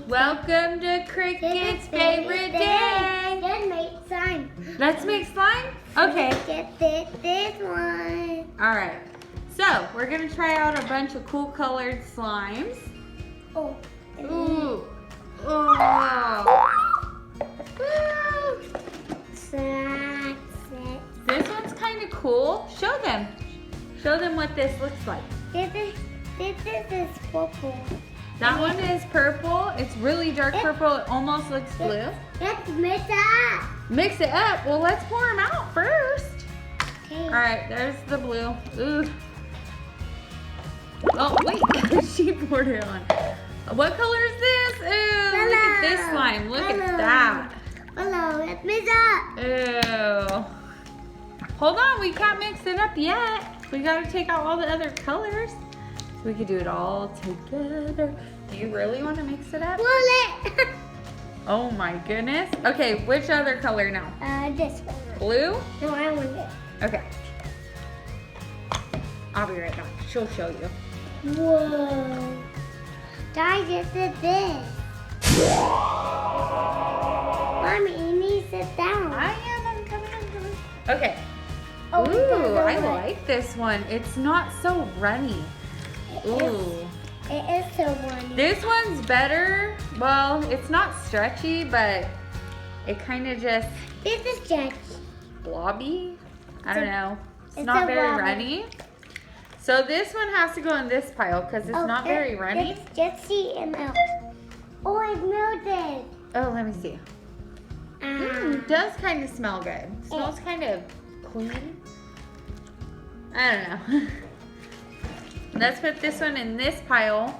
Welcome to Cricket's favorite day. Let's make slime. Let's make slime? Okay. Get this one. All right. So, we're going to try out a bunch of cool colored slimes. Oh. Ooh. Oh. This one's kind of cool. Show them. Show them what this looks like. This is purple. That one is purple. It's really dark purple. It almost looks blue. Let's mix it up. Mix it up. Well, let's pour them out first. Okay. All right, there's the blue. Ooh. Oh, wait. She poured it on. What color is this? Ooh, look at this slime. Look at that. Hello, let's mix up. Ew. Hold on, we can't mix it up yet. We gotta take out all the other colors. So we could do it all together. Do you really want to mix it up? Bullet. Oh my goodness. Okay, which other color now? This one. Blue? No, I want it. Okay. I'll be right back. She'll show you. Whoa. Guys, this is this. Mommy, you need to sit down. I'm coming. Okay. Oh, Ooh, I like this one. It's not so runny. Ooh. It is so one. This one's better. Well, it's not stretchy, but it kind of just This is Judge. blobby. I don't know. It's it's not a very blobby. runny. So this one has to go in this pile because it's not very runny. It's Jesse and Mel. Oh, it melted. Oh, let me see. It does kind of smell good. Smells kind of clean. I don't know. Let's put this one in this pile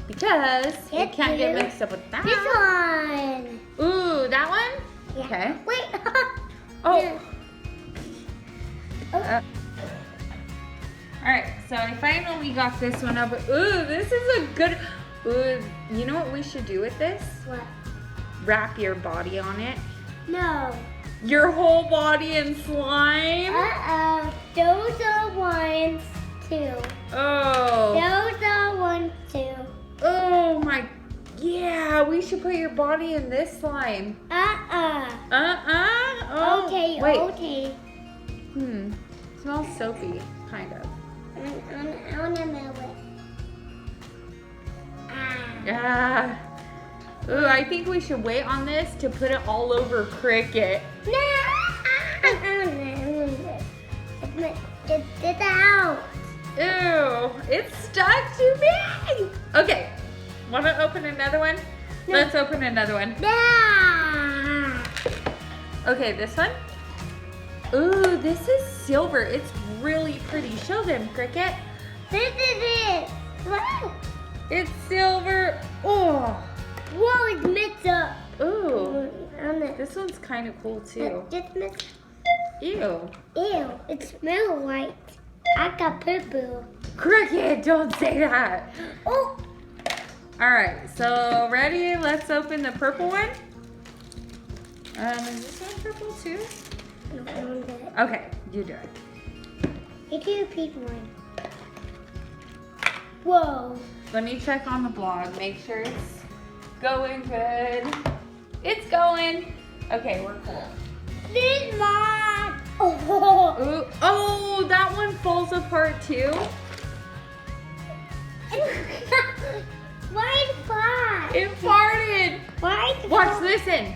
because it can't get mixed up with that. This one. Ooh, that one? Yeah. Okay. Wait. Oh. Oh. All right, so I finally got this one up. Ooh, this is a good. Ooh, you know what we should do with this? What? Wrap your body on it. No. Your whole body in slime. Those are ones, too. Oh. Those are ones, too. Oh my. Yeah, we should put your body in this slime. Oh. Okay, Wait. okay. Smells soapy, kind of. I want to move it. Yeah. Ooh, I think we should wait on this to put it all over Cricket. No! Get it out. Ew, it's stuck to me. Okay, want to open another one? No. Let's open another one. Yeah. Okay, this one. Ooh, this is silver. It's really pretty. Show them, Cricket. This is it. Wow. It's silver. Oh. Whoa, it's mixed up. Ooh. This one's kind of cool too. Just mixed. Ew. Ew, it smells white. I got purple. Cricket, don't say that. Oh. All right, so ready? Let's open the purple one. Is this one purple too? Okay, you do it. You do a pink one. Whoa. Let me check on the blog, make sure it's going good. It's going. Okay, we're cool. This one. Oh. Ooh, oh, that one falls apart too. Why it fart? It farted. Why it Watch, fart? listen.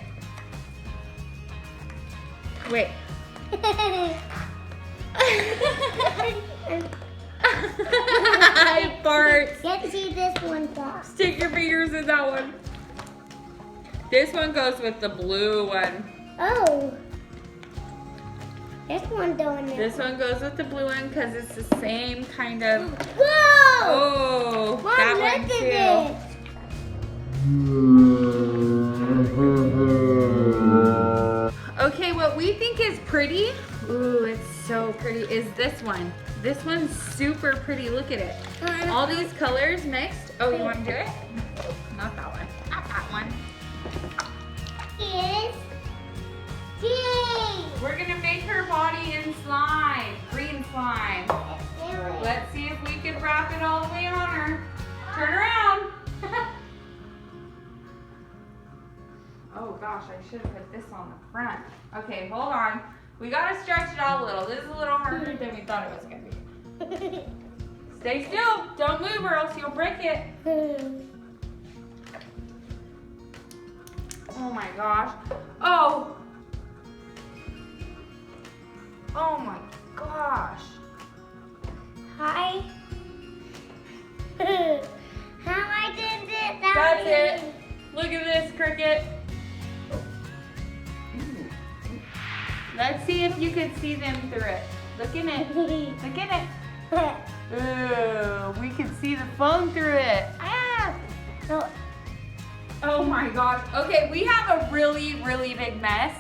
Wait. It farts. Let's see this one fart. Stick your fingers in that one. This one goes with the blue one. Oh. This one don't know. This one goes with the blue one because it's the same kind of. Whoa! Oh, Mom, that look one at too. Okay, what we think is pretty, ooh, it's so pretty, is this one. This one's super pretty. Look at it. All these colors mixed. Oh, you want to do it? Not that one. Not that one. Is tea. We're going to make her body in slime. Green slime. Let's see if we can wrap it all the way on her. Turn around. Oh gosh, I should have put this on the front. Okay, hold on. We gotta stretch it out a little. This is a little harder than we thought it was gonna be. Stay still. Don't move or else you'll break it. Oh my gosh. Oh. Oh my gosh. Hi. How I did it? That's it. Look at this, Cricket. Let's see if you can see them through it. Look in it. Look in it. Ooh, we can see the phone through it. Ah. No. Oh my gosh. Okay, we have a really, really big mess.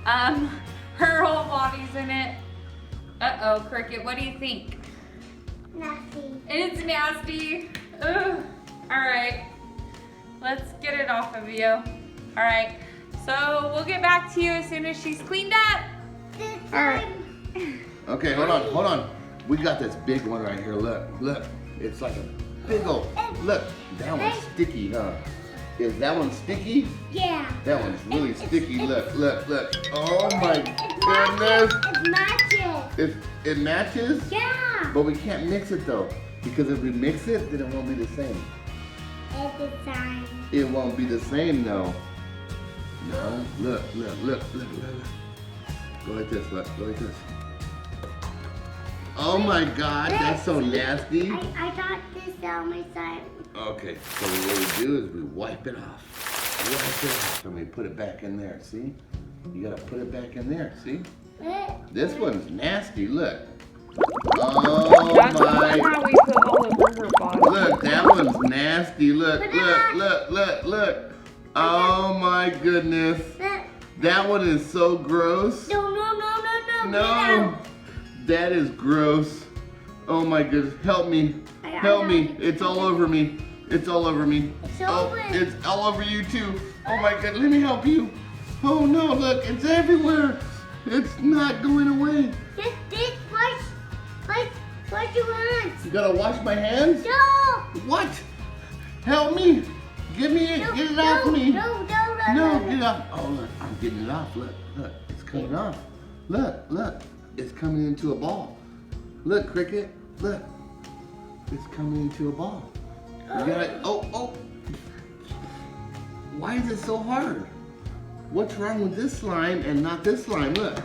Her whole body's in it. Uh-oh, Cricket, what do you think? Nasty. It's nasty. Ugh. All right, let's get it off of you. All right, so we'll get back to you as soon as she's cleaned up. All right. Okay, hold on. We got this big one right here. Look. It's like a big old. Look, that one's sticky, huh? Is that one sticky? Yeah. That one's really sticky. Look. Oh my It goodness. matches. It matches? Yeah. But we can't mix it though. Because if we mix it, then it won't be the same. It's the sign. It won't be the same though. No. Look. Go like this, look. Go like this. Oh my God, that's so nasty. I got this on my side. Okay, so what we do is we wipe it off. And we put it back in there, see? You gotta put it back in there, see? This one's nasty, look. Oh That's my. how we put all over her body. Look, that one's nasty. Look. Oh my goodness. That one is so gross. No. No. That is gross. Oh my goodness. Help me. It's all over me. It's over. It's all over you too. Oh my God. Let me help you. Oh no, look. It's everywhere. It's not going away. This what you want? You gotta wash my hands? No. What? Help me. Give me it. Get it off me. No, get it off. Oh, look. I'm getting it off. Look. It's coming off. Look. It's coming into a ball. Look, Cricket. Look. It's coming into a ball. You gotta. Oh. Why is it so hard? What's wrong with this slime and not this slime? Look.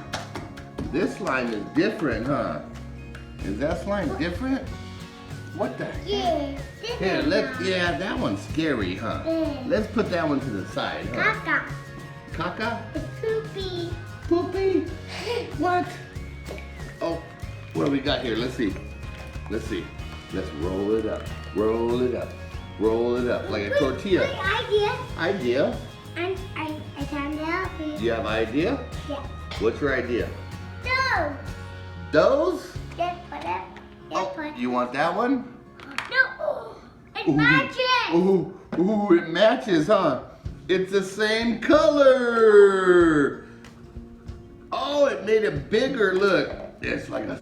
This slime is different, huh? Is that slime different? What the heck? Yeah. Yeah, that one's scary, huh? Let's put that one to the side, huh? Caca. Caca? Poopy. Poopy? What? Oh, what do we got here? Let's see. Let's roll it up. Roll it up like a tortilla. Good idea. Idea? And I can help you. Do you have an idea? Yeah. What's your idea? No. Those? Just put it. Oh, you want that one? No. It matches. Ooh, it matches, huh? It's the same color. Oh, it made it bigger. Look, it's like a.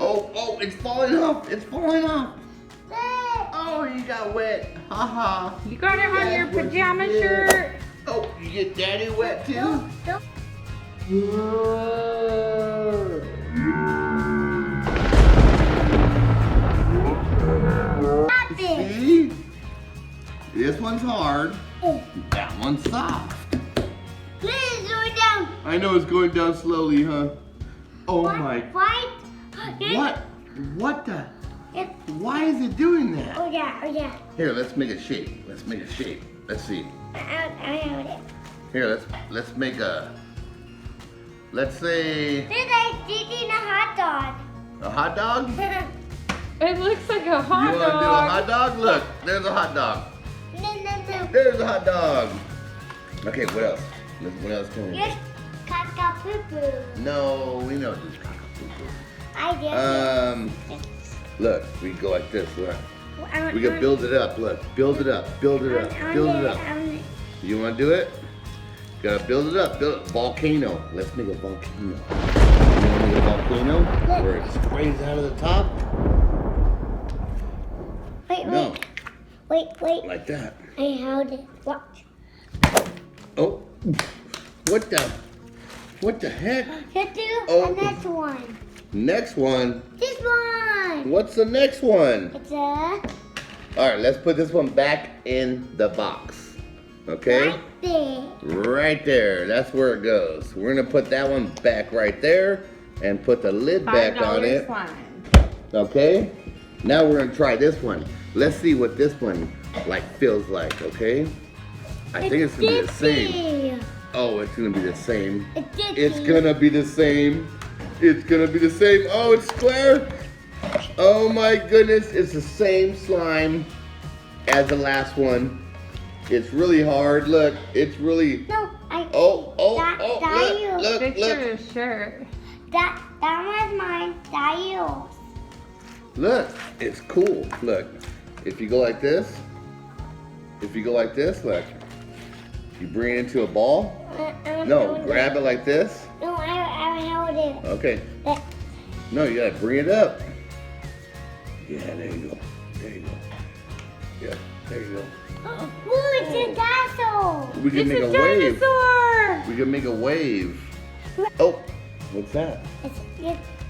Oh, it's falling off. It's falling off. Oh, you got wet. Haha. You got it on your That's what pajama you did. shirt. Oh, you get daddy wet too? No. See? This one's hard. That one's soft. Please go down. I know it's going down slowly, huh? Oh my. What? What the? It's, Why is it doing that? oh yeah. Here, let's make a shape. Let's see. I have it. Here, let's make a. Let's say This is eating a hot dog. a hot dog. It looks like a hot You want to dog. do a hot dog? Look, there's a hot dog. No. There's a hot dog. Okay, what else? What else can we do? Yes, caca poo poo. No, we don't do cockapoo. I did. Look, we go like this. Look, I we can build it up. Look, build it up. You want to do it? Gotta build it up. Build it. Volcano. Let's make a volcano. You wanna make a volcano where it sprays out of the top? Wait, No. wait. Like that. I held it. Watch. Oh. What the heck? Let's do Oh. the next one. Next one. This one. What's the next one? It's a Alright, let's put this one back in the box. Okay? right there. Right there. That's where it goes. We're gonna put that one back right there and put the lid back on $5 it. slime. Okay? Now we're gonna try this one. Let's see what this one feels like, okay? I think it's gonna be the same. Oh, it's gonna be the same. It's gonna be the same. It's gonna be the same. Oh, it's square. Oh my goodness, it's the same slime as the last one. It's really hard. Look, it's really. No, Oh, that look, Fix look. your shirt. That was mine. That yours. Look, it's cool. Look, if you go like this, look. You bring it into a ball. No, grab it like this. No, I held it. Okay. That- No, you gotta bring it up. Yeah, there you go. There you go. Yeah, there you go. Ooh, it's a castle. We can It's make a a wave. dinosaur. We can make a wave. Oh, what's that?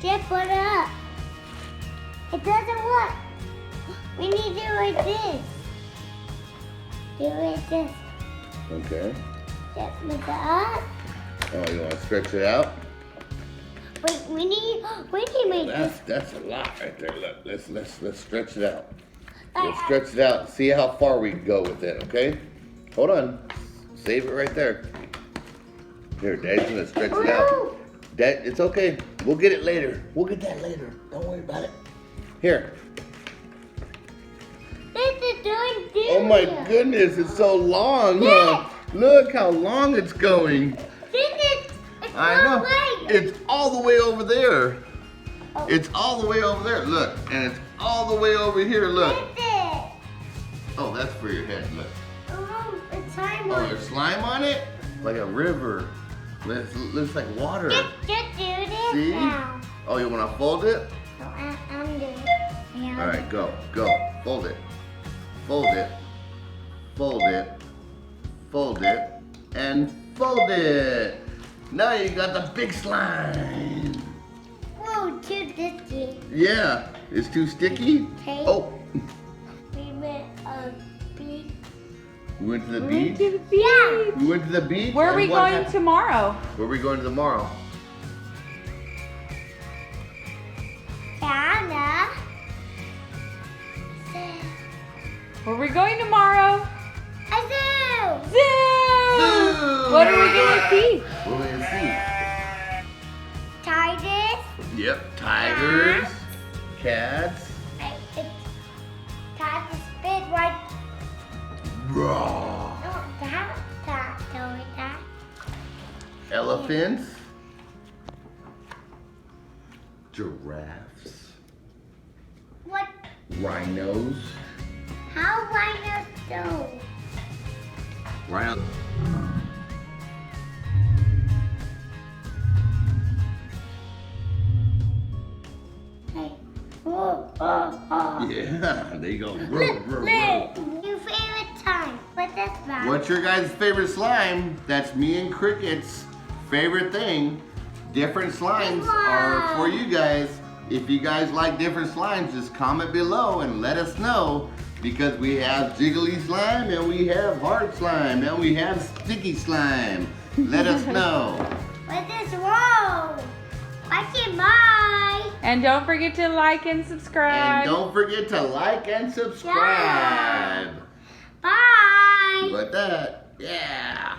Just put it up. It doesn't work. We need to do it like this. Do it this. Okay. Just make it up. Oh, you wanna stretch it out? Wait, we need to make this. That's a lot right there. Look, let's stretch it out. Let's stretch it out and see how far we can go with it, okay? Hold on. Save it right there. Here, Dad's gonna stretch it out. Dad, it's okay. We'll get it later. We'll get that later. Don't worry about it. Here. This is doing this. Oh my goodness, it's so long, huh? Look how long it's going. It's I know. Way. It's all the way over there. Oh. It's all the way over there. Look, and it's all the way over here. Look. This is. Oh, that's for your head. Look. Oh, it's time Oh, on. there's slime on it? Like a river. Looks like water. Just do this See? now. Oh, you want to fold it? So I'm doing it. Yeah. All right, go. Fold it. Fold it. Fold it. Fold it. And fold it. Now you got the big slime. Whoa, too sticky. Yeah. It's too sticky? Okay. Oh. We went beach. We went to the We went beach? to the beach. Yeah. We went to the beach? Where are and we what going happened? tomorrow? Where are we going tomorrow? Anna. Where are we going tomorrow? A zoo. Zoo! Zoo! What are we gonna see? What are we going to Tigers. see? Yep. Tigers. Cats. Cat is big, right? Raw. No, that. Elephants. Giraffes. What? Rhinos. How rhinos do? Rhino. Hey. Oh. Yeah, there you go. Look. Your favorite time. What this about? What's your guys' favorite slime? That's me and Cricket's favorite thing. Different slimes are for you guys. If you guys like different slimes, just comment below and let us know. Because we have jiggly slime and we have hard slime and we have sticky slime. Let us know. What is wrong? Watch it, bye. And don't forget to like and subscribe. And don't forget to like and subscribe. Bye. Like that. Yeah.